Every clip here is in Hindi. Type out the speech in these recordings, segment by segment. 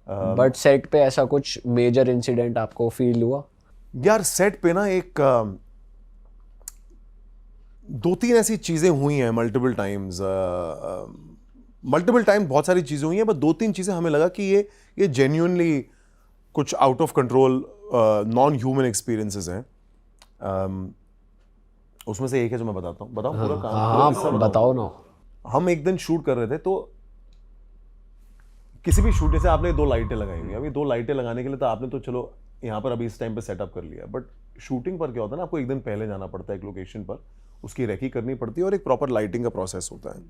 बट सेट पे ऐसा कुछ मेजर इंसिडेंट आपको फील हुआ? यार सेट पे ना एक दो तीन ऐसी चीज़ें हुई हैं मल्टीपल टाइम बहुत सारी चीज़ें हुई हैं, बट दो तीन चीज़ें हमें लगा कि ये जेन्युइनली कुछ out of control non human experiences हैं। उसमें से एक है जो मैं बताता हूँ। बताओ पूरा काम, पूरा किस्सा बताओ ना। हम एक दिन शूट कर रहे थे, तो किसी भी शूट, जैसे आपने दो लाइटें लगाई हुई, अभी दो लाइटें लगाने के लिए तो आपने तो चलो यहाँ पर अभी इस टाइम पे सेटअप कर लिया, बट शूटिंग पर क्या होता है ना, आपको एक दिन पहले जाना पड़ता है एक लोकेशन पर, उसकी रेकी करनी पड़ती है और एक प्रॉपर लाइटिंग का प्रोसेस होता है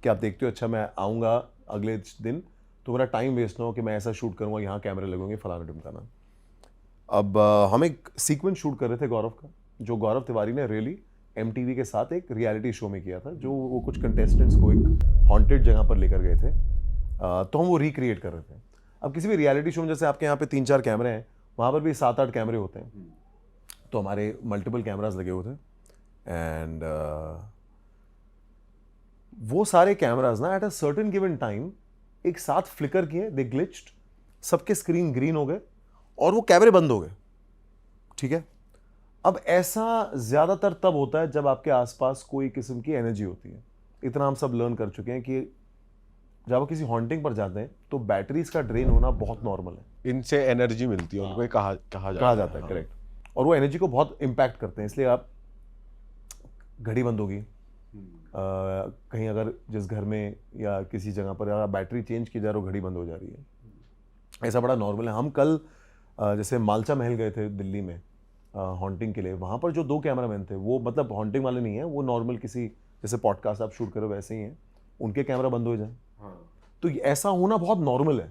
कि आप देखते हो अच्छा मैं आऊँगा अगले दिन तो मेरा टाइम वेस्ट ना हो कि मैं ऐसा शूट करूँगा, यहाँ कैमरे लगेंगे, फलाना ढिमकाना। अब हम एक सीक्वेंस शूट कर रहे थे गौरव का, जो गौरव तिवारी ने रियली MTV के साथ एक रियलिटी शो में किया था, जो वो कुछ कंटेस्टेंट्स को एक हॉन्टेड जगह पर लेकर गए थे। तो हम वो रिक्रिएट कर रहे थे। अब किसी भी रियलिटी शो में जैसे आपके यहाँ पे 3-4 कैमरे हैं, वहाँ पर भी 7-8 कैमरे होते हैं, तो हमारे मल्टीपल कैमरास लगे हुए थे। एंड वो सारे कैमरास ना at a certain given time एक साथ फ्लिकर किए, दे ग्लिच्ड, सबके स्क्रीन ग्रीन हो गए और वो कैमरे बंद हो गए। ठीक है, अब ऐसा ज्यादातर तब होता है जब आपके आसपास कोई किस्म की एनर्जी होती है। इतना हम सब लर्न कर चुके हैं कि जब आप किसी हॉन्टिंग पर जाते हैं तो बैटरीज का ड्रेन होना बहुत नॉर्मल है। इनसे एनर्जी मिलती है उनको, कहा जाता है करेक्ट। और वो एनर्जी को बहुत इम्पैक्ट करते हैं, इसलिए आप घड़ी बंद होगी, कहीं अगर जिस घर में या किसी जगह पर अगर बैटरी चेंज की जा रही हो, घड़ी बंद हो जा रही है, ऐसा बड़ा नॉर्मल है। हम कल जैसे मालचा महल गए थे दिल्ली में हॉन्टिंग के लिए, वहाँ पर जो 2 कैमरामैन थे, वो मतलब हॉन्टिंग वाले नहीं है, वो नॉर्मल किसी जैसे पॉडकास्ट आप शूट करो वैसे ही हैं, उनके कैमरा बंद हो जाए तो ऐसा होना बहुत नॉर्मल है,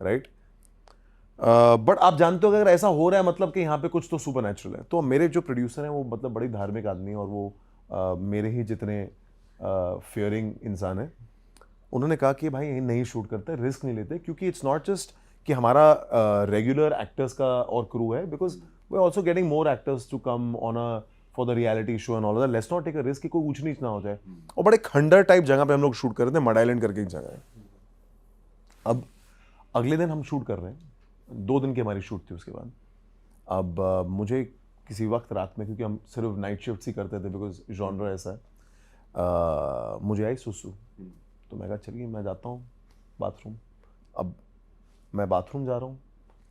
राइट। बट आप जानते हो कि अगर ऐसा हो रहा है मतलब कि यहाँ पे कुछ तो सुपर नेचुरल है। तो मेरे जो प्रोड्यूसर हैं वो मतलब बड़ी धार्मिक आदमी है और वो मेरे ही जितने फियरिंग इंसान है। उन्होंने कहा कि भाई नहीं शूट करते, रिस्क नहीं लेते, क्योंकि इट्स नॉट जस्ट कि हमारा रेगुलर एक्टर्स का और क्रू है, because we are also getting more actors to come on a for the reality show and all that, let's not take a risk कि कोई ऊंच नीच ना हो जाए। और बड़े खंडर टाइप जगह पे हम लोग शूट कर रहे थे, मड आइलैंड करके एक जगह है। अब अगले दिन हम शूट कर रहे हैं, 2 दिन की हमारी शूट थी उसके बाद। अब मुझे किसी वक्त रात में, क्योंकि हम सिर्फ नाइट शिफ्ट ही करते थे बिकॉज जॉनर ऐसा है, मुझे आई सुसु, तो मैं कहा चलिए मैं जाता हूँ बाथरूम। अब मैं बाथरूम जा रहा हूँ,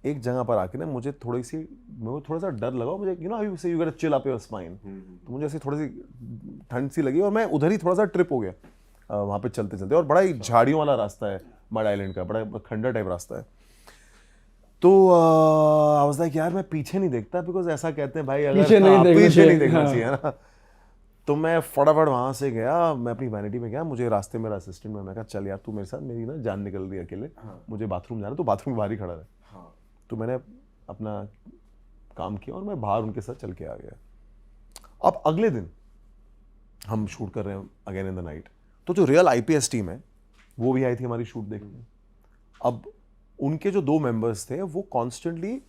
एक जगह पर आके ना मुझे थोड़ा सा डर लगा, मुझे यू नो यू से you get a chill up your spine, तो मुझे ऐसी थोड़ी सी ठंड सी लगी और मैं उधर ही थोड़ा सा ट्रिप हो गया वहाँ पे चलते चलते। और बड़ा ही झाड़ियों वाला रास्ता है मड आइलैंड का, बड़ा खंडर टाइप रास्ता है। तो आई वाज लाइक यार मैं पीछे नहीं देखता, बिकॉज ऐसा कहते हैं भाई अगर पीछे नहीं देखना चाहिए ना। तो मैं फटाफट वहाँ से गया, मैं अपनी वैनिटी में गया, मुझे रास्ते मेरा असिस्टेंट में, मैं कहा चल यार तू मेरे साथ, मेरी ना जान निकल रही है अकेले, मुझे बाथरूम जाना, तो बाथरूम में बाहर ही खड़ा रहे। तो मैंने अपना काम किया और मैं बाहर उनके साथ चल के आ गया। अब अगले दिन हम शूट कर रहे हैं अगेन इन द नाइट, तो जो रियल IPS टीम है वो भी आई थी हमारी शूट देखने। अब उनके जो 2 मेंबर्स थे वो कॉन्स्टेंटली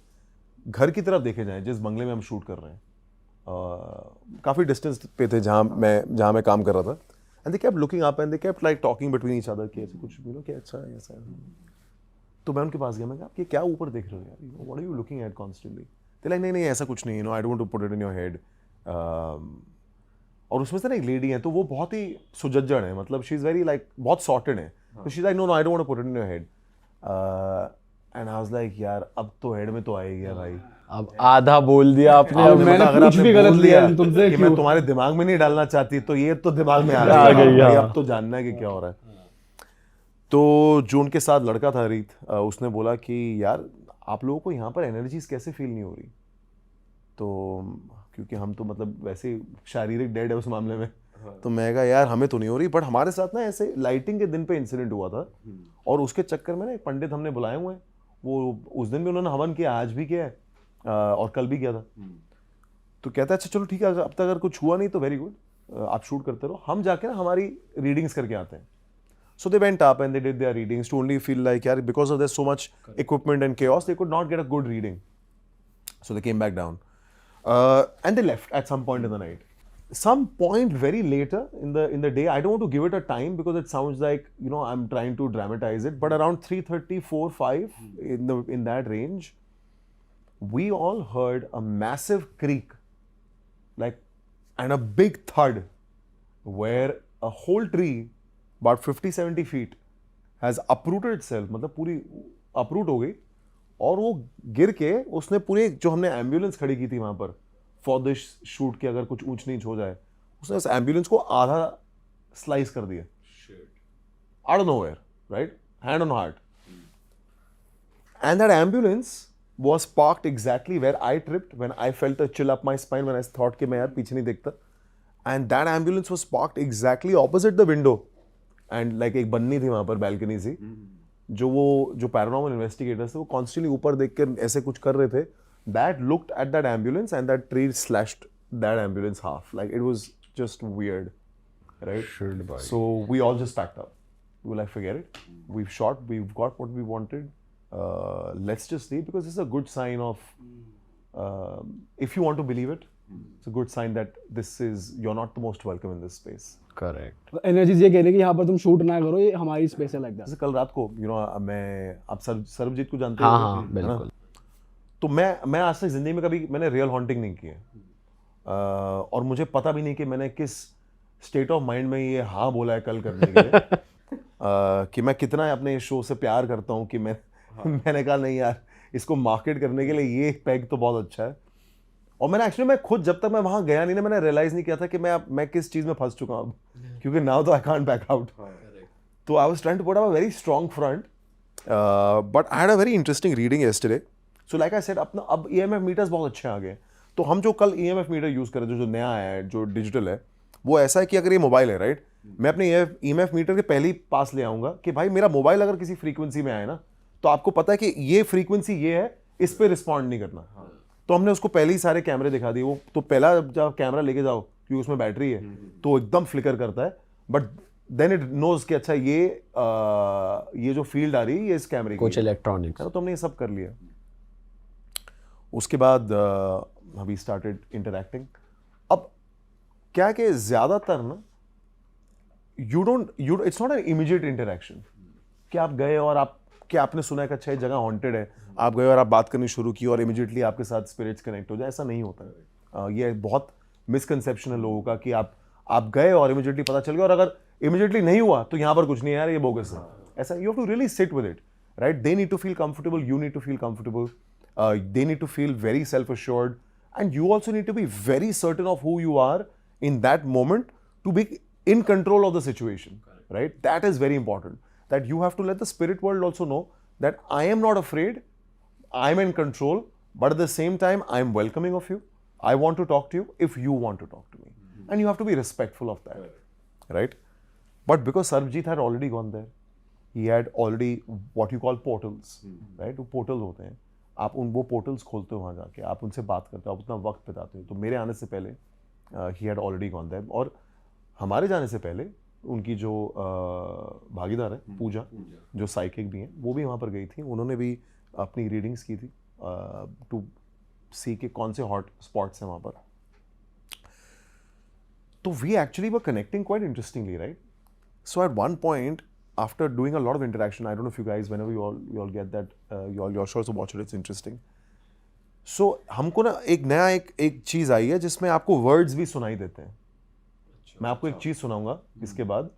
घर की तरफ देखे जाएं जिस बंगले में हम शूट कर रहे हैं, काफ़ी डिस्टेंस पे थे जहाँ मैं काम कर रहा था। And they kept looking up and they kept like talking between each other कि ऐसे कुछ यू नो कि अच्छा है ऐसा है। तो मैं उनके पास गया, मैं कहा आप ये क्या ऊपर देख रहे हो यार, what are you looking at constantly? They like नहीं ऐसा कुछ नहीं, you know I don't want to put it in your head. और उसमें से ना एक लेडी है, तो वो बहुत ही सुजज्जड़ है, मतलब शी इज़ वेरी लाइक बहुत सॉर्टेड है, तो she is like no I don't want to put it in your head. And I was like यार अब तो हेड में तो आ ही गया भाई, अब आधा बोल दिया आपने। अब मैंने अगर कुछ भी गलत लिया तुमसे कि मैं तुम्हारे दिमाग में नहीं डालना चाहती, तो ये तो दिमाग में आ गई, अब तो जानना है कि क्या हो रहा है। तो जो उनके साथ लड़का था रीत, उसने बोला कि यार आप लोगों को यहाँ पर एनर्जीज कैसे फील नहीं हो रही? तो क्योंकि हम तो मतलब वैसे शारीरिक डेड है उस मामले में, तो मैं कहा यार हमें तो नहीं हो रही, बट हमारे साथ ना ऐसे लाइटिंग के दिन पे इंसिडेंट हुआ था और उसके चक्कर में ना एक पंडित हमने बुलाए हुए हैं, वो उस दिन भी उन्होंने हवन किया, आज भी किया है और कल भी किया था। तो कहता है अच्छा चलो ठीक है, अब तक अगर कुछ हुआ नहीं तो वेरी गुड, आप शूट करते रहो, हम जाके ना हमारी रीडिंग्स करके आते हैं। So they went up and they did their readings to only feel like, yeah, because of there's so much equipment and chaos, they could not get a good reading. So they came back down. And they left at some point in the night. some point very later in the day, I don't want to give it a time because it sounds like, you know, I'm trying to dramatize it, but around 3:30, 4, 5 in that range, we all heard a massive creak, like, and a big thud, where a whole tree about 50-70 feet has uprooted itself, मतलब पूरी uproot हो गई, और वो गिर के उसने पूरे, जो हमने एम्बुलेंस खड़ी की थी वहां पर फॉर दिस शूट के अगर कुछ ऊंच नीच हो जाए, उसने उस एम्बुलेंस को आधा स्लाइस कर दिया out of nowhere, right, hand on heart. And that ambulance was parked exactly where I tripped when I felt a chill up my spine when I thought कि मैं यार पीछे नहीं देखता. And that ambulance was parked exactly opposite the window. And like एक बन्नी थी वहाँ पर balcony सी, जो paranormal investigators थे वो constantly ऊपर देख के ऐसे कुछ कर रहे थे. That looked at that ambulance and that tree slashed that ambulance half. Like it was just weird, right? So we all just packed up. We were like, forget it. We've shot. We've got what we wanted. Let's just leave because it's a good sign of, if you want to believe it, it's a good sign that you're not the most welcome in this space. Correct. Energies ये कह रही है कि यहाँ पर तुम शूट ना करो, ये हमारी स्पेस है, लाइक दैट. जैसे कल रात को, मैं आप सर्वजीत को जानते हो, हाँ है ना? बिल्कुल. तो मैं आज तक जिंदगी में कभी मैंने रियल हॉन्टिंग नहीं की है, और मुझे पता भी नहीं कि मैंने किस स्टेट ऑफ माइंड में ये हाँ बोला है कल करने के लिए, कि मैं कितना अपने शो से प्यार करता हूँ कि मैंने कहा नहीं यार, इसको मार्केट करने के लिए ये पैग तो बहुत अच्छा है. और मैंने एक्चुअली, मैं खुद जब तक मैं वहां गया नहीं ना, मैंने रियलाइज नहीं किया था कि मैं किस चीज में फंस चुका हूं, क्योंकि नाउ तो आई कांट बैक आउट. तो I was trying to put up a very strong front, but I had a very interesting reading yesterday. So like I said, अपना अब EMF मीटर्स बहुत अच्छे आ गए. तो हम जो कल EMF मीटर यूज कर रहे हैं, जो नया आया है, जो डिजिटल है, वो ऐसा है कि अगर ये मोबाइल है, राइट, मैं अपने EMF मीटर के पहले ही पास ले आऊंगा कि भाई मेरा मोबाइल अगर किसी फ्रीक्वेंसी में आए ना, तो आपको पता है कि ये फ्रीक्वेंसी ये है, इस पे रिस्पॉन्ड नहीं करना. तो हमने उसको पहले ही सारे कैमरे दिखा दिए. वो तो पहला जब कैमरा लेके जाओ, क्योंकि उसमें बैटरी है, तो एकदम फ्लिकर करता है, बट देन इट नोज कि अच्छा ये जो फील्ड आ रही है ये इस कैमरे की कुछ है. इलेक्ट्रॉनिक्स. तो हमने ये सब कर लिया. उसके बाद वी स्टार्टेड इंटरैक्टिंग. अब क्या है कि ज्यादातर ना, it's not an immediate interaction कि आप गए और आपने सुना है कि अच्छा ये जगह हॉन्टेड है, आप गए और आप बात करनी शुरू की और इमीडिएटली आपके साथ स्पिरिट्स कनेक्ट हो जाए. ऐसा नहीं होता है. ये बहुत मिसकंसेप्शन है लोगों का कि आप गए और इमीडिएटली पता चल गया, और अगर इमीडिएटली नहीं हुआ तो यहाँ पर कुछ नहीं है यार, ये बोगस है. ऐसा, you have to really sit with it, right. They need to feel comfortable, you need to feel comfortable, they need to feel very self-assured, and you also need to be very certain of who you are in that moment to be in control of the situation, right? That is very important, that you have to let the spirit world also know that I am not afraid, I'm in control, but at the same time I'm welcoming of you, I want to talk to you if you want to talk to me, and you have to be respectful of that, right? But because Sarvjit had already gone there, he had already what you call portals, right? वो portals होते हैं, आप वो पोर्टल्स खोलते हो, वहाँ जाके आप उनसे बात करते हो, आप उतना वक्त बिताते हो. तो मेरे आने से पहले ही हैड ऑलरेडी गॉन देयर, और हमारे जाने से पहले उनकी जो भागीदार है पूजा, जो साइकिक भी हैं, वो भी वहाँ पर गई थी. उन्होंने भी अपनी रीडिंग्स की थी टू सी के कौन से हॉट स्पॉट्स हैं वहाँ पर. तो we actually were connecting quite interestingly, right. So at one point, after doing a lot of interaction, I don't know if you guys, whenever you all get that, you all sure to watch it, it's interesting. So हमको ना एक नया एक चीज आई है जिसमें आपको वर्ड्स भी सुनाई देते हैं. मैं आपको एक चीज सुनाऊंगा इसके बाद,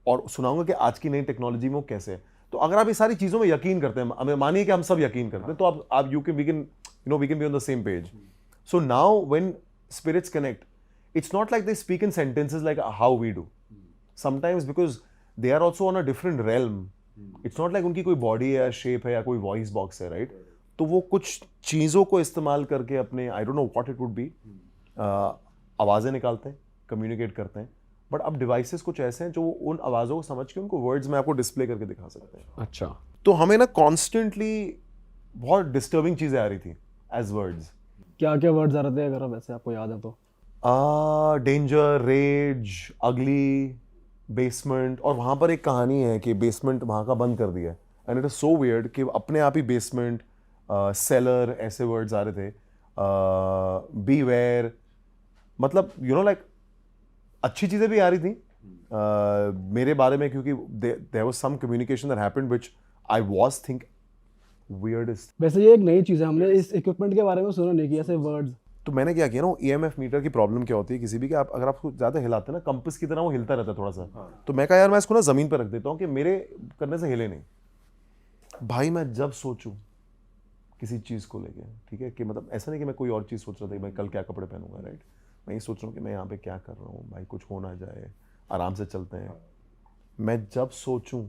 और सुनाऊंगा कि आज की नई टेक्नोलॉजी में वो कैसे है. तो अगर आप ये सारी चीजों में यकीन करते हैं, मानिए कि हम सब यकीन करते हैं, तो आप we can be on the same page. So now when spirits connect, it's not like they speak in sentences like how we do. Sometimes because they are also on a different realm. It's not like उनकी कोई body है, shape है या कोई voice box है, right? तो वो कुछ चीज़ों को इस्तेमाल करके अपने, I don't know what it would be, आवाज़ें निकालते हैं, communicate करते हैं. बट अब डिवाइसेस कुछ ऐसे हैं जो उन आवाज़ों को समझ के उनको वर्ड्स में आपको डिस्प्ले करके दिखा सकते हैं. अच्छा. तो हमें ना कॉन्स्टेंटली बहुत डिस्टर्बिंग चीज़ें आ रही थी एज वर्ड्स. क्या क्या वर्ड्स आ रहे थे अगर वैसे आपको याद है तो? डेंजर, रेज, अगली, बेसमेंट. और वहाँ पर एक कहानी है कि बेसमेंट वहाँ का बंद कर दिया, and it is so weird कि अपने आप ही बेसमेंट, सेलर, ऐसे वर्ड्स आ रहे थे. बीवेयर, मतलब यू नो लाइक अच्छी चीज़ें भी आ रही थी मेरे बारे में, क्योंकि there was some communication that happened which I was think weirdest. वैसे ये एक नई चीज़ है, हमने इस इक्विपमेंट के बारे में सुना नहीं कि ऐसे वर्ड्स। तो मैंने क्या किया ना, EMF मीटर की प्रॉब्लम क्या होती है किसी भी कि आप अगर आपको ज़्यादा हिलाते हैं ना, कंपास की तरह वो हिलता रहता है थोड़ा सा। तो मैं कहा यार मैं इसको ना ज़मीन पर रख देता हूँ कि मेरे करने से हिले नहीं। भाई मैं जब सोचूं किसी चीज़ को लेके, ठीक है, कि मतलब ऐसा नहीं कि मैं कोई और चीज़ सोच रहा था कि मैं कल क्या कपड़े पहनूंगा, राइट, मैं ये सोच रहा हूँ कि मैं यहाँ पे क्या कर रहा हूँ, भाई कुछ हो ना जाए, आराम से चलते हैं। मैं जब सोचूं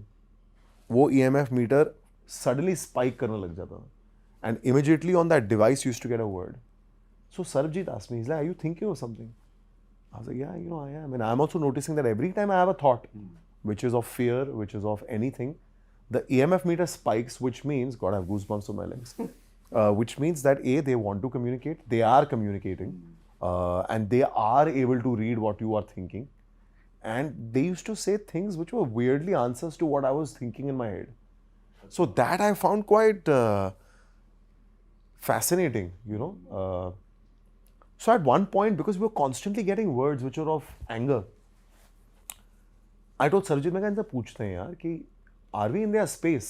वो EMF मीटर सडनली स्पाइक करने लग जाता था, and immediately on that device used to get a word. So Sarabjit asked me, he's like, are you thinking of something? I was like, yeah, you know, I am. And I'm also noticing that every time I have a thought, which is of fear, which is of anything, the EMF meter spikes, which means, God, I have goosebumps on my legs, which means that A, they want to communicate, they are communicating, and they are able to read what you are thinking. And they used to say things which were weirdly answers to what I was thinking in my head. So that I found quite fascinating, you know. So at one point, because we were constantly getting words which were of anger, I told Sarabjit, मैं इनसे पूछते हैं यार कि are we in their space?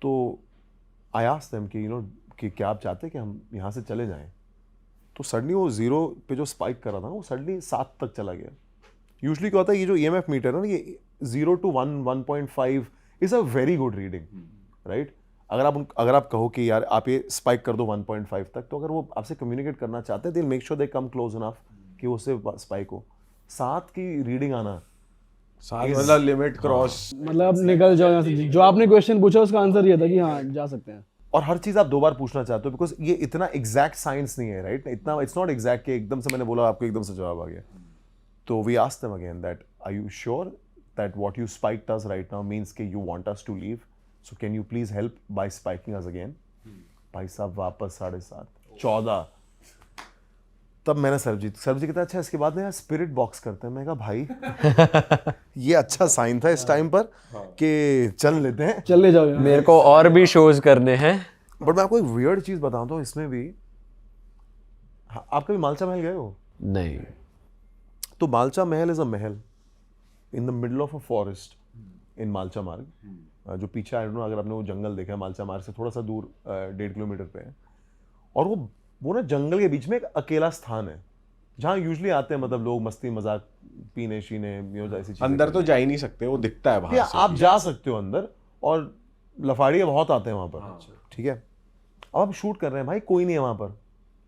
तो I asked them कि you know कि क्या आप चाहते हैं कि हम यहाँ से चले जाएं? तो सडनली वो 0 पे जो स्पाइक कर रहा था वो सडनली 7 तक चला गया. यूजली क्या होता है, ये जो EMF मीटर है ना, ये 0 to 1, 1.5 is a very good reading, right. अगर आप कहो कि यार आप ये स्पाइक कर दो 1.5 तक, तो अगर वो आपसे कम्युनिकेट करना चाहते हैं, they make sure they come close enough कि वो उससे स्पाइक हो. 7 की रीडिंग आना, 7 मतलब लिमिट क्रॉस, मतलब आप निकल जाओ यहाँ से. जो आपने क्वेश्चन पूछा उसका आंसर ये था कि हाँ जा सकते हैं. और हर चीज आप 2 बार पूछना चाहते हो, बिकॉज ये इतना एग्जैक्ट साइंस नहीं है, राइट. इतना इट्स नॉट एग्जैक्ट कि एकदम से मैंने बोला आपको एकदम से जवाब आ गया. तो we asked them again that are you sure that what you spiked us right now means कि you want us to leave, so can you please help by spiking us again? भाई साहब वापस 7:30 14. तब मैंने सरबजीत कहता अच्छा इसके बाद ना यार स्पिरिट बॉक्स करते हैं. मैं कहा भाई ये अच्छा साइन था इस टाइम पर कि चल लेते हैं, चले जाओ यहाँ. मेरे को और भी शोज करने हैं. बट मैं आपको एक वियर्ड चीज बताता हूँ इसमें भी. आप कभी मालचा महल गए हो? नहीं. तो मालचा महल is a mahal in the middle of a forest in Malcha Marg, जो पीछे आई डोंट नो अगर आपने वो जंगल देखा है, मालचा मार्ग से थोड़ा सा दूर 1.5 किलोमीटर पे है. और वो ना जंगल के बीच में एक अकेला स्थान है जहाँ यूजुअली आते हैं मतलब लोग मस्ती मजाक पीने शीने ऐसी चीजें. अंदर तो जा ही नहीं सकते, वो दिखता है बाहर से. आप जा सकते हो अंदर, और लफाड़िया बहुत आते हैं वहां पर, ठीक है. अब आप शूट कर रहे हैं, भाई कोई नहीं है वहां पर,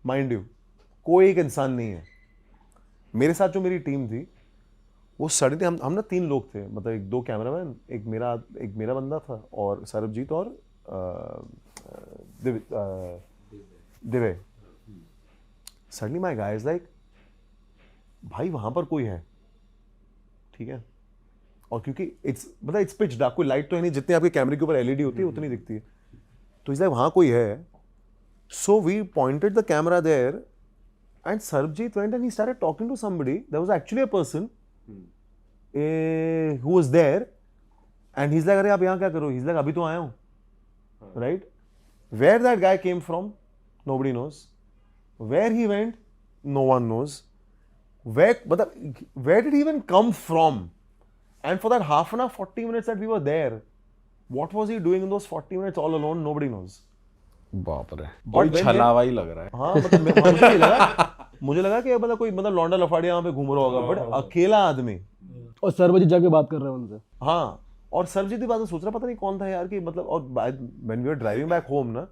माइंड यू, कोई एक इंसान नहीं है. मेरे साथ जो मेरी टीम थी वो सडनली हम ना 3 लोग थे, मतलब 2 कैमरामैन, एक मेरा बंदा था और सरबजीत और Divya. Suddenly my guy is like भाई वहां पर कोई है, ठीक है. और क्योंकि इट्स पिच डार्क, कोई लाइट तो है नहीं, जितनी आपके कैमरे के ऊपर LED होती है उतनी दिखती है. तो इज लाइक वहां कोई है. So we pointed the camera there and Sarabjit went and he started talking to somebody. There was actually a person who was there and he's like, अरे आप यहाँ क्या करो? He's like, अभी तो आया हूँ, right? Where that guy came from, nobody knows. Where he went, no one knows. Where did he even come from? And for that half an hour, 40 minutes that we were there, what was he doing in those 40 minutes all alone? Nobody knows. बाप रे. कोई छलावा ही लग रहा है. हाँ मतलब मुझे लगा कि मतलब कोई मतलब लौंडा लफाड़िया यहाँ पे घूम रहा होगा, बट अकेला आदमी. और सरबजीत जाके बात कर रहे हैं उनसे. हाँ, और सरबजीत की बात सोच रहा पता नहीं कौन था यार कि मतलब. और when we were driving back home ना,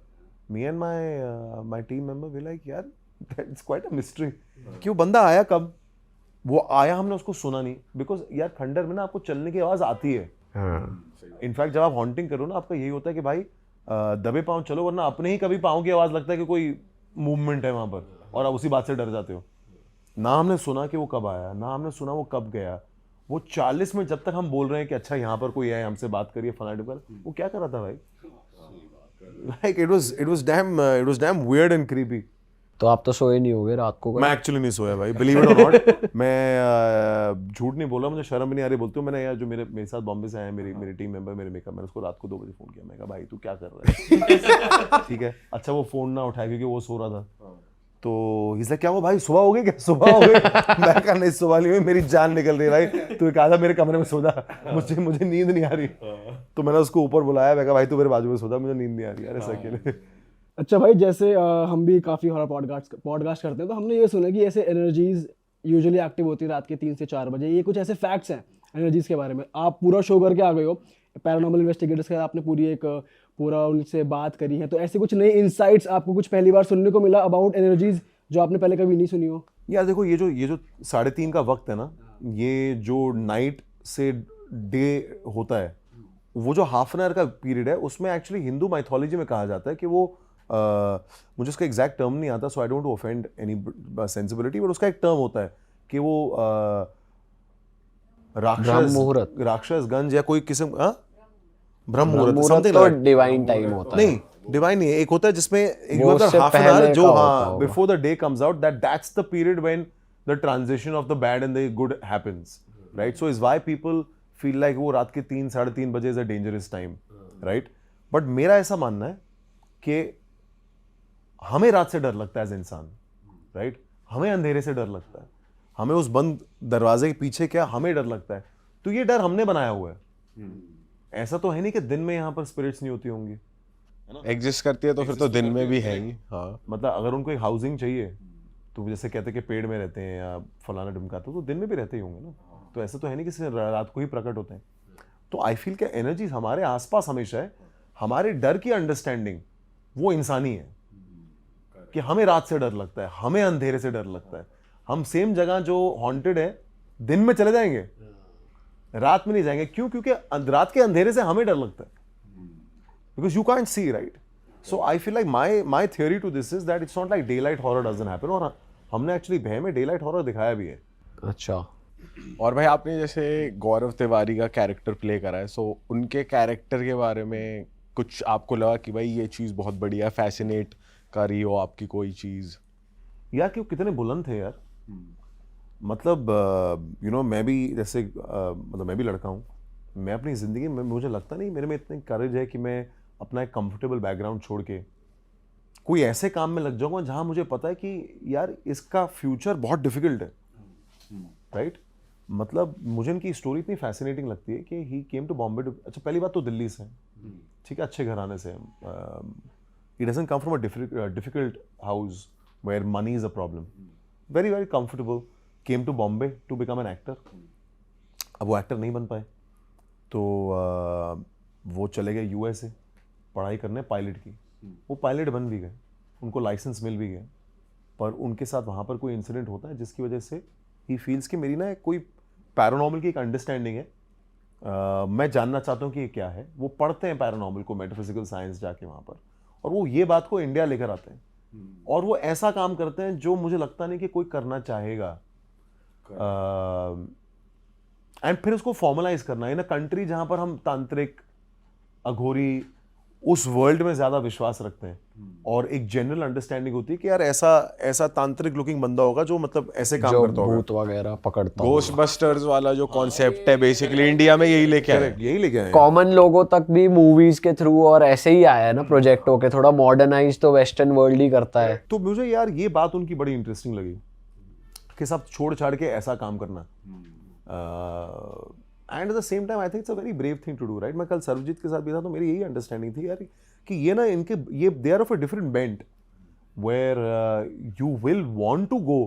me and my team member we like यार दैट्स क्वाइट अ मिस्ट्री कि वो बंदा आया कब. वो आया, हमने उसको सुना नहीं, बिकॉज यार खंडर में ना आपको चलने की आवाज आती है. इनफैक्ट जब आप हॉन्टिंग करो ना, आपका यही होता है कि भाई दबे पाँव चलो, वरना अपने ही कभी पाँव की आवाज लगता है कि कोई मूवमेंट है वहां पर, और आप उसी बात से डर जाते हो. ना हमने सुना कि वो कब आया, ना हमने सुना वो कब गया. वो 40 मिनट जब तक हम बोल रहे हैं कि अच्छा यहाँ पर कोई है, हमसे बात करिए फलाना ढिमका, वो क्या कर रहा था भाई? Like it was dam weird and creepy. तो आप तो सोए नहीं होगे रात को? मैं एक्चुअली नहीं सोया भाई, बिलीव इट और नॉट. मैं झूठ नहीं बोला, मुझे शर्म भी नहीं आ रही बोलती हूँ. मैंने यार जो मेरे साथ बॉम्बे से आए मेरी टीम मेंबर, मेरे मेकअप, मैंने उसको रात को 2 बजे फोन किया. मैं कहा भाई तू क्या कर रहा है? ठीक है, अच्छा वो फोन ना उठाया क्योंकि वो सो रहा था. तो इसलिए क्या हुआ भाई, सुबह हो गई क्या, सुबह हो गई? मैं कहा नहीं सुबह नहीं हुई, मेरी जान निकल रही है भाई, तू कहा था मेरे कमरे में सो जा, मुझे नींद नहीं आ रही। तो मैंने उसको ऊपर बुलाया, मैं कहा भाई तू मेरे बाजू में सो जा, मुझे नींद नहीं आ रही यार ऐसा अकेले। अच्छा भाई, जैसे हम भी काफ़ी हमारा पॉडकास्ट करते हैं, तो हमने ये सुना कि ऐसे एनर्जीज यूजुअली एक्टिव होती है रात के 3 से 4 बजे। ये कुछ ऐसे फैक्ट्स हैं एनर्जीज के बारे में। आप पूरा शो करके आ गए हो पैरानॉर्मल इन्वेस्टिगेटर्स का, आपने पूरा उनसे बात करी है, तो ऐसे कुछ नए इंसाइट्स आपको कुछ पहली बार सुनने को मिला अबाउट एनर्जीज जो आपने पहले कभी नहीं सुनी हो? यार देखो, ये जो 3:30 का वक्त है ना, ये जो नाइट से डे होता है, वो जो हाफ एन आवर का पीरियड है, उसमें एक्चुअली हिंदू माइथोलॉजी में कहा जाता है कि वो मुझे उसका एग्जैक्ट टर्म नहीं आता, so I don't offend any sensibility, but उसका एक टर्म होता है कि वो राक्षस गंज या कोई किस्म, ब्रह्म मुहूर्त समथिंग तो लाइक, डिवाइन टाइम होता है। नहीं डिवाइन नहीं है, एक होता है जिसमें वो उससे हाफ एन आवर पहले जो का होता हाँ होगा। Before the day comes out, that's the period when the transition of the bad and the good happens, right? So is why people feel like वो रात के 3 साढ़े 3 बजे is a dangerous time, right? But मेरा ऐसा मानना है कि हमें रात से डर लगता है एज इंसान, राइट? हमें अंधेरे से डर लगता है, हमें उस बंद दरवाजे के पीछे क्या हमें डर लगता है, तो ये डर हमने बनाया हुआ है। ऐसा तो है नहीं कि दिन में यहाँ पर स्पिरिट्स नहीं होती होंगी, एग्जिस्ट करती है तो फिर तो दिन में भी है ही। हाँ, मतलब अगर उनको एक हाउसिंग चाहिए तो जैसे कहते हैं कि पेड़ में रहते हैं या फलाना ढिमका, तो दिन में भी रहते ही होंगे ना, तो ऐसा तो है नहीं कि रात को ही प्रकट होते हैं। तो आई फील कि एनर्जी हमारे आसपास हमेशा है, हमारे डर की अंडरस्टैंडिंग वो इंसानी है कि हमें रात से डर लगता है, हमें अंधेरे से डर लगता है। हम सेम जगह जो हॉन्टेड है दिन में चले जाएंगे, रात में नहीं जाएंगे। क्यों? क्योंकि रात के अंधेरे से हमें डर लगता है, because you can't see, right? So I feel like my theory to this is that it's not like daylight horror doesn't happen, और हमने एक्चुअली भय में डे लाइट हॉरर दिखाया भी है। अच्छा, और भाई आपने जैसे गौरव तिवारी का कैरेक्टर प्ले करा है, सो उनके कैरेक्टर के बारे में कुछ आपको लगा कि भाई ये चीज़ बहुत बढ़िया फैसिनेट कर रही हो आपकी कोई चीज़? यार कि वो कितने बुलंद थे यार, मतलब यू नो मैं भी जैसे मतलब मैं भी लड़का हूँ, मैं अपनी ज़िंदगी में मुझे लगता नहीं मेरे में इतनी करेज है कि मैं अपना एक कंफर्टेबल बैकग्राउंड छोड़ के कोई ऐसे काम में लग जाऊंगा जहां मुझे पता है कि यार इसका फ्यूचर बहुत डिफिकल्ट है, राइट? मतलब मुझे इनकी स्टोरी इतनी फैसिनेटिंग लगती है कि ही केम टू बॉम्बे टू, अच्छा पहली बात तो दिल्ली से, ठीक है, अच्छे घराने से, he doesn't come from a difficult house where money is a problem, very very comfortable, came to Bombay to become an actor. अब वो एक्टर नहीं बन पाए तो वो चले गए यूएसए पढ़ाई करने पायलट की, वो पायलट बन भी गए, उनको लाइसेंस मिल भी गया, पर उनके साथ वहाँ पर कोई इंसिडेंट होता है जिसकी वजह से ही फील्स कि मेरी ना कोई पैरानॉर्मल की एक अंडरस्टैंडिंग है, मैं जानना चाहता हूँ कि ये क्या है। वो पढ़ते हैं पैरानॉर्मल को, मेटाफिजिकल साइंस जाके वहाँ पर, और वो ये बात को इंडिया लेकर आते हैं, और वो ऐसा काम करते हैं जो मुझे लगता नहीं कि कोई करना चाहेगा, एंड फिर उसको फॉर्मलाइज करना इन अ कंट्री जहाँ पर हम तांत्रिक अघोरी उस वर्ल्ड में ज्यादा विश्वास रखते हैं, और एक जनरल अंडरस्टैंडिंग होती है कि यार ऐसा तांत्रिक लुकिंग बंदा होगा जो मतलब ऐसे काम जो करता होगा, भूत वगैरह पकड़ता होगा। घोस्टबस्टर्स वाला जो कॉन्सेप्ट है बेसिकली इंडिया में यही लेके आए। Correct, यही लेके आए हैं। कॉमन लोगों तक भी मूवीज के थ्रू और ऐसे ही आया है ना प्रोजेक्ट होके, थोड़ा मॉडर्नाइज तो वेस्टर्न वर्ल्ड ही करता है। तो मुझे यार ये बात उनकी बड़ी इंटरेस्टिंग लगी कि सब छोड़ छाड़ के ऐसा काम करना, and at the same time I think it's a very brave thing to do, right? मैं कल सर्वजीत के साथ भी था तो मेरी यही अंडरस्टैंडिंग थी यार कि ये ना इनके ये they are of a different bent where you will want to go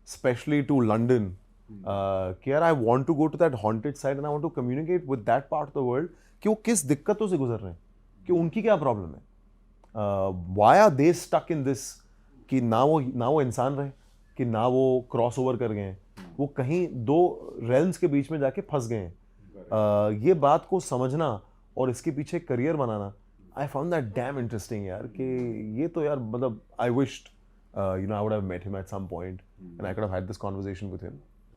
specially to London, कि यार I want to go to that haunted site and I want to communicate with that part of the world कि वो किस दिक्कतों से गुजर रहे हैं, कि उनकी क्या प्रॉब्लम है, why are they stuck in this, कि ना वो इंसान रहे, कि ना वो क्रॉस ओवर कर गए हैं, वो कहीं दो रेल्म्स के बीच में जाके फंस गए हैं। ये बात को समझना और इसके पीछे करियर बनाना, I found that damn interesting यार, कि ये तो यार मतलब I wished you know I would have met him at some point and I could have had this conversation with him.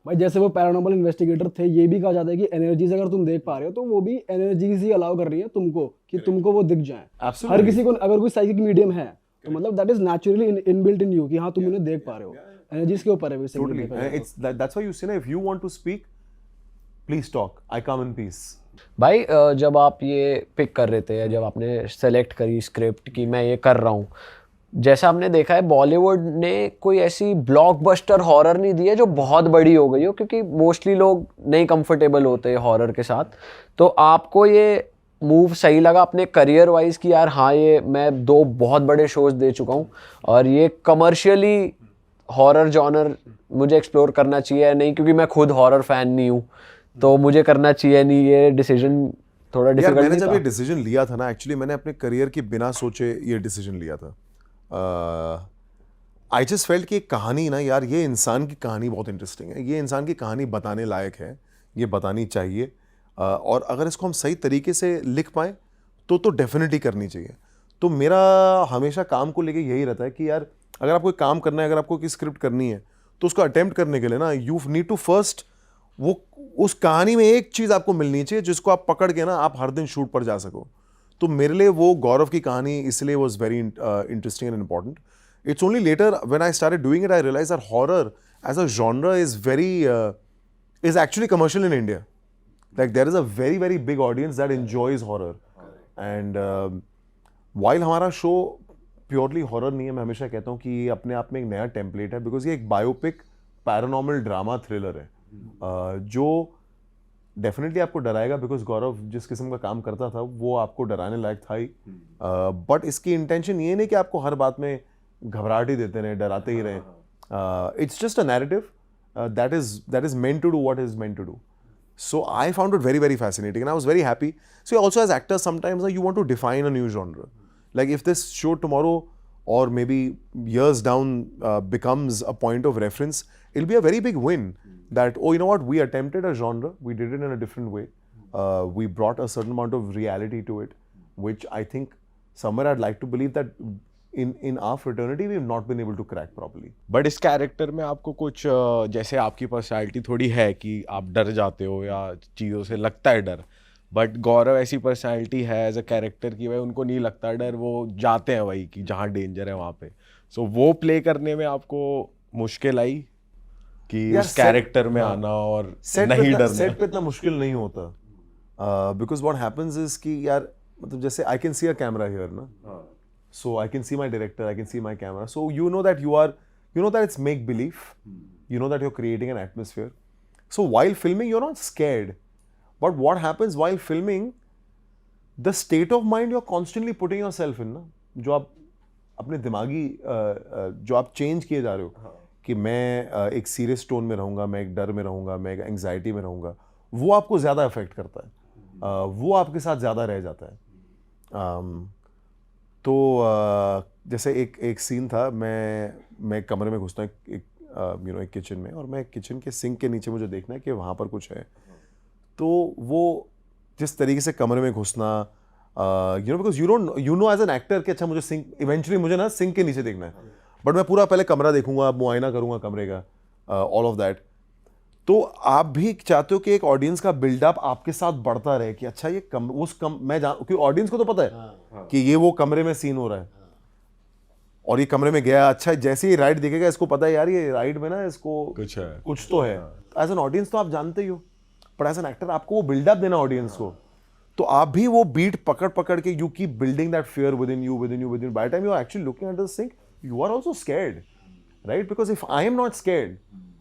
भाई जैसे वो पैरानॉर्मल इन्वेस्टिगेटर थे, ये भी कहा जाता है कि एनर्जीज अगर तुम देख पा रहे हो तो वो भी एनर्जीज ही अलाउ कर रही है तुमको कि तुमको वो दिख जाए। Absolutely. हर किसी को अगर कोई साइकिक मीडियम है तो मतलब that is naturally inbuilt in you कि हाँ तुम उन्हें देख पा रहे हो। एनर्जीज के ऊपर है Totally. Basically. It's that's why you say, if you want to speak, please talk. I come in peace. भाई जब आप ये पिक कर रहे थे, जब आपने सेलेक्ट करी स्क्रिप्ट कि मैं ये कर रहा हूँ, जैसा हमने देखा है बॉलीवुड ने कोई ऐसी ब्लॉकबस्टर हॉरर नहीं दी है जो बहुत बड़ी हो गई हो, क्योंकि मोस्टली लोग नहीं कंफर्टेबल होते हॉरर के साथ। तो आपको ये मूव सही लगा अपने करियर वाइज कि यार हाँ ये मैं 2 बहुत बड़े शोज दे चुका हूँ और ये कमर्शियली हॉरर जॉनर मुझे एक्सप्लोर करना चाहिए या नहीं, क्योंकि मैं खुद हॉरर फैन नहीं हूँ तो मुझे करना चाहिए नहीं, ये डिसीजन थोड़ा यार डिफिकल्ट मैंने नहीं जब था? ये डिसीजन लिया था ना, एक्चुअली मैंने अपने करियर के बिना सोचे ये डिसीजन लिया था। आई जस्ट फेल्ट कि कहानी ना यार, ये इंसान की कहानी बहुत इंटरेस्टिंग है, ये इंसान की कहानी बताने लायक है, ये बतानी चाहिए। और अगर इसको हम सही तरीके से लिख पाएँ तो डेफिनेटली करनी चाहिए। तो मेरा हमेशा काम को लेके यही रहता है कि यार अगर आपको काम करना है, अगर आपको कोई स्क्रिप्ट करनी है तो उसको अटेम्प्ट करने के लिए ना यू नीड टू फर्स्ट वो उस कहानी में एक चीज़ आपको मिलनी चाहिए जिसको आप पकड़ के ना आप हर दिन शूट पर जा सको। तो मेरे लिए वो गौरव की कहानी इसलिए was very interesting and important. It's only later when I started doing it I realise that horror as a genre is actually commercial in India. Like there is a very very big audience that enjoys horror. And while हमारा शो प्योरली हॉरर नहीं है, मैं हमेशा कहता हूँ कि ये अपने आप में एक नया टेम्पलेट है, बिकॉज ये एक बायोपिक पैरानॉर्मल ड्रामा थ्रिलर है जो डेफिनेटली आपको डराएगा, बिकॉज गौरव जिस किस्म का काम करता था वो आपको डराने लायक था ही। बट इसकी इंटेंशन ये नहीं कि आपको हर बात में घबराहट ही देते रहे, डराते ही रहे। It's just a narrative that is meant to do what is meant to do. So I found it very very fascinating and I was very happy. So also as actors sometimes you want to define a new genre. Like if this show tomorrow or maybe years down becomes a point of reference, it'll be a very big win that, oh, you know what, we attempted a genre, we did it in a different way. We brought a certain amount of reality to it, which I think somewhere I'd like to believe that in our fraternity we have not been able to crack properly. But इस कैरेक्टर में आपको कुछ जैसे आपकी पर्सनैलिटी थोड़ी है कि आप डर जाते हो या चीज़ों से लगता है डर, बट गौरव ऐसी पर्सनैलिटी है एज अ कैरेक्टर की भाई उनको नहीं लगता डर, वो जाते हैं वही कि जहाँ डेंजर है वहाँ पे। सो वो प्ले करने में आपको मुश्किल आई कि यार उस कैरेक्टर में आना और नहीं डरना? सेट पे इतना मुश्किल नहीं होता, बिकॉज व्हाट हैपेंस इज कि यार मतलब जैसे I can see a camera here ना, so I can see my director, I can see my camera, so you know that it's make believe, you know that you're creating an atmosphere. So while filming you're not scared, but what happens while filming, the state of mind you're constantly putting yourself in ना, जो आप अपने दिमागी जो आप चेंज किए जा रहे हो कि मैं एक सीरियस टोन में रहूँगा, मैं एक डर में रहूँगा, मैं एक एंग्जाइटी में रहूँगा, वो आपको ज़्यादा अफेक्ट करता है, वो आपके साथ ज़्यादा रह जाता है। तो जैसे एक सीन था, मैं कमरे में घुसता हूँ एक किचन में, और मैं किचन के सिंक के नीचे मुझे देखना है कि वहाँ पर कुछ है। तो वो जिस तरीके से कमरे में घुसना, because you know as an actor कि अच्छा मुझे सिंक इवेंचुअली मुझे ना सिंक के नीचे देखना है, बट मैं पूरा पहले कमरा देखूंगा, मुआयना करूंगा कमरे का, ऑल ऑफ दैट। तो आप भी चाहते हो कि एक ऑडियंस का बिल्डअप आपके साथ बढ़ता रहे कि अच्छा ये मैं क्योंकि ऑडियंस को तो पता है कि ये वो कमरे में सीन हो रहा है, और ये कमरे में गया, अच्छा जैसे ही राइड दिखेगा इसको पता है यार ये राइड में ना इसको कुछ तो है। एज एन ऑडियंस तो आप जानते ही हो, बट एज एन एक्टर आपको वो बिल्डअप देना ऑडियंस को, तो आप भी वो बीट पकड़ के you keep building that fear within you. By the time you are actually looking at the sink, you are also scared, right? Because if I am not scared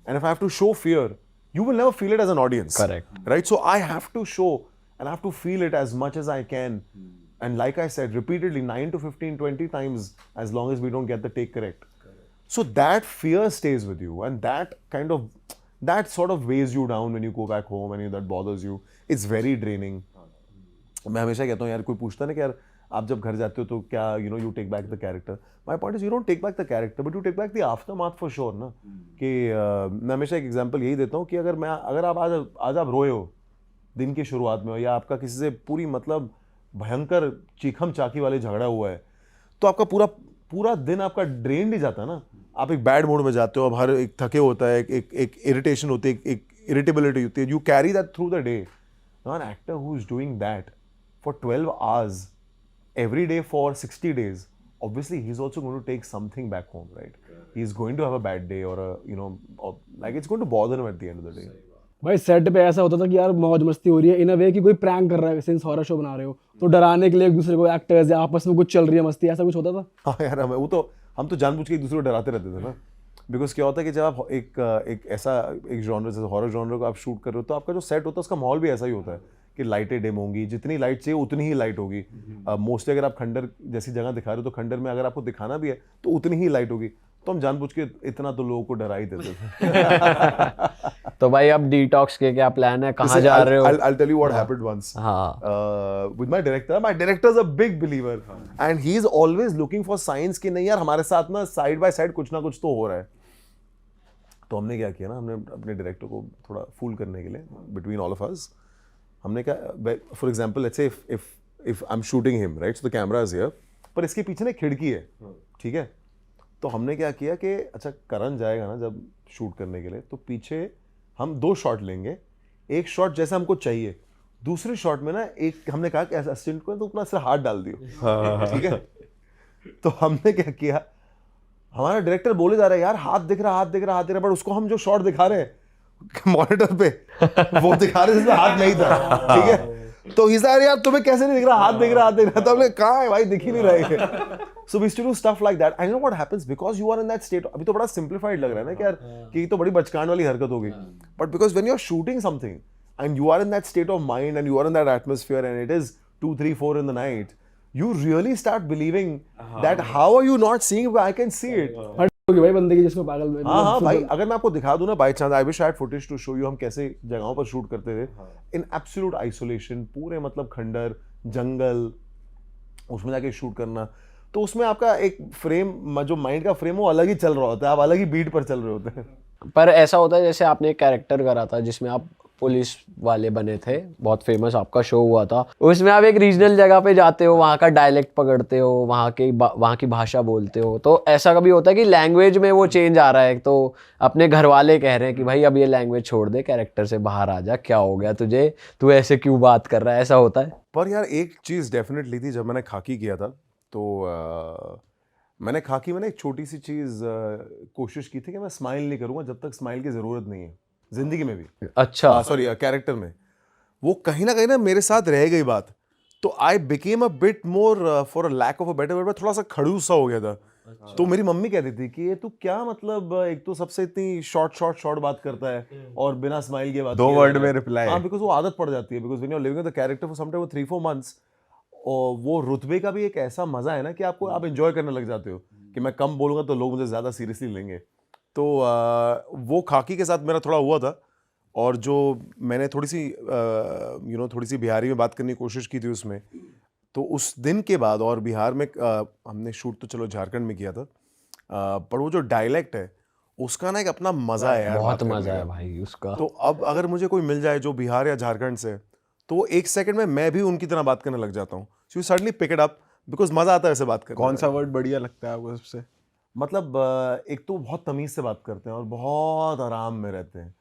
and if I have to show fear, you will never feel it as an audience. Correct. Right? So I have to show and I have to feel it as much as I can. And like I said, repeatedly 9 to 15, 20 times, as long as we don't get the take correct. So that fear stays with you, and that sort of weighs you down when you go back home and that bothers you. It's very draining. मैं हमेशा कहता हूँ यार, कोई पूछता ना कि यार आप जब घर जाते हो तो क्या you take back the character, my point is you don't take back the character but you take back the aftermath for sure ना। कि मैं हमेशा एक एग्जांपल यही देता हूँ कि अगर आप आज आप रोए हो दिन की शुरुआत में, या आपका किसी से पूरी मतलब भयंकर चीखम चाकी वाले झगड़ा हुआ है, तो आपका पूरा दिन आपका ड्रेन ही जाता है ना, आप एक बैड मूड में जाते हो, अब हर एक थके होता है, एक इरिटेशन होती है, एक इरिटेबिलिटी होती है, you carry that through the day. An actor who is doing that for 12 hours every day for 60 days, obviously he's also going to take something back home, right? He's going to have a bad day or like it's going to bother him at the end of the day. भाई सेट पे ऐसा होता था कि यार मौज मस्ती हो रही है इन अ वे कि कोई प्रैंक कर रहा है, सिंस हॉरर शो बना रहे हो तो डराने के लिए एक दूसरे को एक्टर्स या आपस में कुछ चल रही है मस्ती, ऐसा कुछ होता था? हाँ यार, वो तो हम तो जानबूझ के एक दूसरे को डराते रहते थे ना, बिकॉज क्या होता है कि जब आप एक जॉनर जैसे हॉरर जॉनर को आप शूट कर रहे हो तो आपका जो सेट होता है उसका माहौल भी ऐसा ही होता है कि लाइटें डिम होंगी, जितनी लाइट चाहिए उतनी ही लाइट होगी। मोस्टली अगर आप खंडर जैसी जगह दिखा रहे हो तो खंडर में अगर आपको दिखाना भी है तो उतनी ही लाइट होगी, तो हम जानबूझ के इतना तो लोगों को डरा ही देते थे। तो भाई अब डिटॉक्स के क्या प्लान है, कहाँ जा रहे हो? I'll tell you what happened once. With my director. My director is a big believer, and he is always looking for signs कि नहीं यार हमारे साथ ना साइड बाय साइड कुछ ना कुछ तो हो रहा है। तो हमने क्या किया ना, हमने अपने डायरेक्टर को थोड़ा फूल करने के लिए बिटवीन ऑल ऑफ अस हमने कहा, for example let's say if I am shooting him right, so the camera is here, पर इसके पीछे ना एक खिड़की है, ठीक है। तो हमने क्या किया कि अच्छा करण जाएगा ना जब शूट करने के लिए तो पीछे हम 2 शॉट लेंगे, एक शॉट जैसा हमको चाहिए, दूसरे शॉट में ना एक हमने कहा कि असिस्टेंट को तो अपना सिर्फ हाथ डाल दियो, ठीक है। तो हमने क्या किया, हमारा डायरेक्टर बोले जा रहा है यार हाथ दिख रहा हाथ दिख रहा हाथ दिख रहा, बट उसको हम जो शॉट दिखा रहे हैं मॉनिटर पे वो दिखा रहे जिसमें हाथ नहीं था, ठीक है। तो यार तुम्हें कैसे नहीं दिख रहा, हाथ दिख रहा हाथ दिख रहा, तो हमने कहा है भाई दिख ही नहीं रहा है। So we used to do stuff like that. I know what happens because you are in that state. अभी तो बड़ा simplified लग रहा है ना कि यार कि तो बड़ी बचकान वाली हरकत होगी, but because when you're shooting something and you are in that state of mind and you are in that atmosphere and it is 2, 3, 4 in the night, you really start believing that how are you not seeing it? I can see it. होगी भाई बंदे की जिसको पागल में हाँ भाई, अगर मैं आपको दिखा दूं ना by chance, I wish I had footage to show you हम कैसे जगहों पर शूट करते थे इन एब्सोल्यूट आइसोलेशन, पूरे मतलब खंडर जंगल, उसमें जाके शूट करना, तो उसमें आपका एक फ्रेम जो माइंड का फ्रेम वो अलग ही चल रहा होता है, आप अलग ही बीट पर चल रहे होते हैं। पर ऐसा होता है जैसे आपने एक कैरेक्टर करा था जिसमें आप पुलिस वाले बने थे, बहुत फेमस आपका शो हुआ था, उसमें आप एक रीजनल जगह पे जाते हो, वहाँ का डायलेक्ट पकड़ते हो, वहाँ की भाषा बोलते हो, तो ऐसा कभी होता है कि लैंग्वेज में वो चेंज आ रहा है, तो अपने घर वाले कह रहे हैं कि भाई अब ये लैंग्वेज छोड़ दे, कैरेक्टर से बाहर आ जा, क्या हो गया तुझे, तू ऐसे क्यों बात कर रहा है, ऐसा होता है? पर यार एक चीज़ डेफिनेटली थी, जब मैंने खाकी किया था तो मैंने खाकी में ना एक छोटी सी चीज़ कोशिश की थी कि मैं स्माइल नहीं करूँगा जब तक स्माइल की ज़रूरत नहीं है जिंदगी में भी। अच्छा, सॉरी कैरेक्टर में वो कहीं ना मेरे साथ रह गई बात, तो I became a bit more for a lack of a better word, मैं थोड़ा सा खड़ूस सा हो गया था। तो मेरी मम्मी कहती थी कि ये तू क्या मतलब एक तो सबसे इतनी शॉर्ट बात करता है और बिना स्माइल के बात 2 वर्ड में रिप्लाई। हाँ, बिकॉज वो आदत पड़ जाती है, because when you are living the character for sometime 3-4 months, और वो रुतबे का भी एक ऐसा मजा है ना कि आपको आप एंजॉय करने लग जाते हो कि मैं कम बोलूँगा तो लोग मुझे ज़्यादा सीरियसली लेंगे। तो वो खाकी के साथ मेरा थोड़ा हुआ था, और जो मैंने थोड़ी सी बिहारी में बात करने की कोशिश की थी उसमें, तो उस दिन के बाद, और बिहार में हमने शूट तो चलो झारखंड में किया था, पर वो जो डायलेक्ट है उसका ना एक अपना मजा है यार, बहुत बात करने मजा है का। भाई उसका। तो अब अगर मुझे कोई मिल जाए जो बिहार या झारखंड से, तो 1 सेकंड में मैं भी उनकी तरह बात करने लग जाता हूँ। So you suddenly pick it up, because मजा आता है ऐसे बात करने कौन में। सा वर्ड बढ़िया लगता है आपको सबसे? मतलब एक तो बहुत तमीज से बात करते हैं और बहुत आराम में रहते हैं,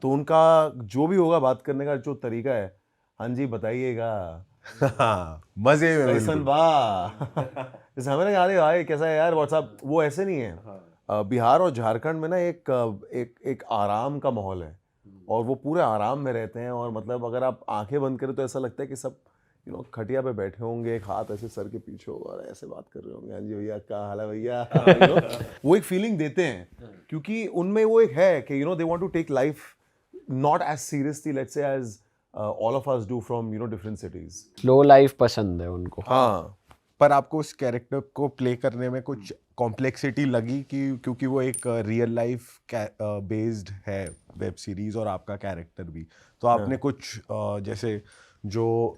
तो उनका जो भी होगा बात करने का जो तरीका है, हाँ जी बताइएगा, मजे में कैसन बिल्कुल। बा जैसे हमें ना, अरे भाई कैसा है यार व्हाट्सअप, वो ऐसे नहीं है। बिहार और झारखंड में ना एक आराम का माहौल है, और वो पूरे आराम में रहते हैं, और मतलब अगर आप आंखें बंद करें तो ऐसा लगता है कि सब खटिया पे बैठे होंगे, एक हाथ ऐसे सर के पीछे होगा और ऐसे बात कर रहे होंगे, हाँ जी भैया क्या हाल है भैया। वो एक फीलिंग देते हैं, क्योंकि उनमें वो एक है कि they want to take life not as seriously, let's say as all of us do from different cities. Slow life पसंद है उनको। हाँ, पर आपको उस कैरेक्टर को प्ले करने में कुछ कॉम्प्लेक्सिटी लगी कि क्योंकि वो एक रियल लाइफ बेस्ड है वेब सीरीज और आपका कैरेक्टर भी, तो आपने कुछ जैसे जो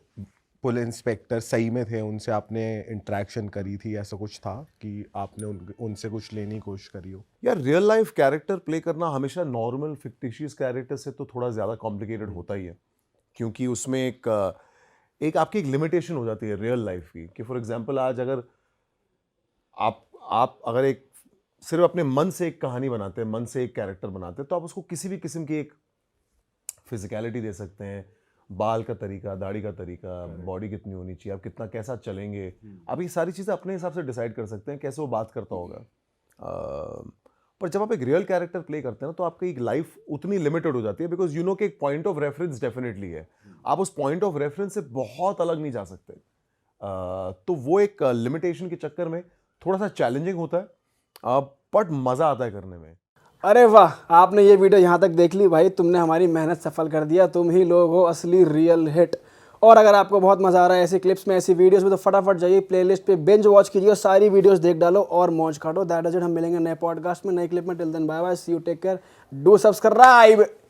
पुलिस इंस्पेक्टर सही में थे उनसे आपने इंटरेक्शन करी थी, ऐसा कुछ था कि आपने उनसे कुछ लेने की कोशिश करी हो? यार रियल लाइफ कैरेक्टर प्ले करना हमेशा नॉर्मल फिक्टिशियस कैरेक्टर से तो थोड़ा ज़्यादा कॉम्प्लिकेटेड होता ही है, क्योंकि उसमें एक आपकी एक लिमिटेशन हो जाती है रियल लाइफ की, कि फॉर एग्जांपल आज अगर आप अगर एक सिर्फ अपने मन से एक कहानी बनाते हैं, मन से एक कैरेक्टर बनाते हैं, तो आप उसको किसी भी किस्म की एक फिजिकलिटी दे सकते हैं, बाल का तरीका, दाढ़ी का तरीका, बॉडी कितनी होनी चाहिए, आप कितना कैसा चलेंगे, आप ये सारी चीज़ें अपने हिसाब से डिसाइड कर सकते हैं कैसे वो बात करता होगा। पर जब आप एक रियल कैरेक्टर प्ले करते हैं ना, तो आपकी एक लाइफ उतनी लिमिटेड हो जाती है, बिकॉज कि एक पॉइंट ऑफ रेफरेंस डेफिनेटली है, आप उस पॉइंट ऑफ रेफरेंस से बहुत अलग नहीं जा सकते। तो वो एक लिमिटेशन के चक्कर में थोड़ा सा चैलेंजिंग होता है, बट मज़ा आता है करने में। अरे वाह, आपने ये वीडियो यहाँ तक देख ली भाई, तुमने हमारी मेहनत सफल कर दिया, तुम ही लोग हो असली रियल हिट। और अगर आपको बहुत मज़ा आ रहा है ऐसी क्लिप्स में, ऐसी वीडियोस में, तो फटाफट जाइए प्लेलिस्ट पे बिंज वॉच कीजिए और सारी वीडियोस देख डालो और मौज काटो। दैट इज इट, हम मिलेंगे नए पॉडकास्ट में, नए क्लिप में। Till then bye bye, see you, take care, do subscribe.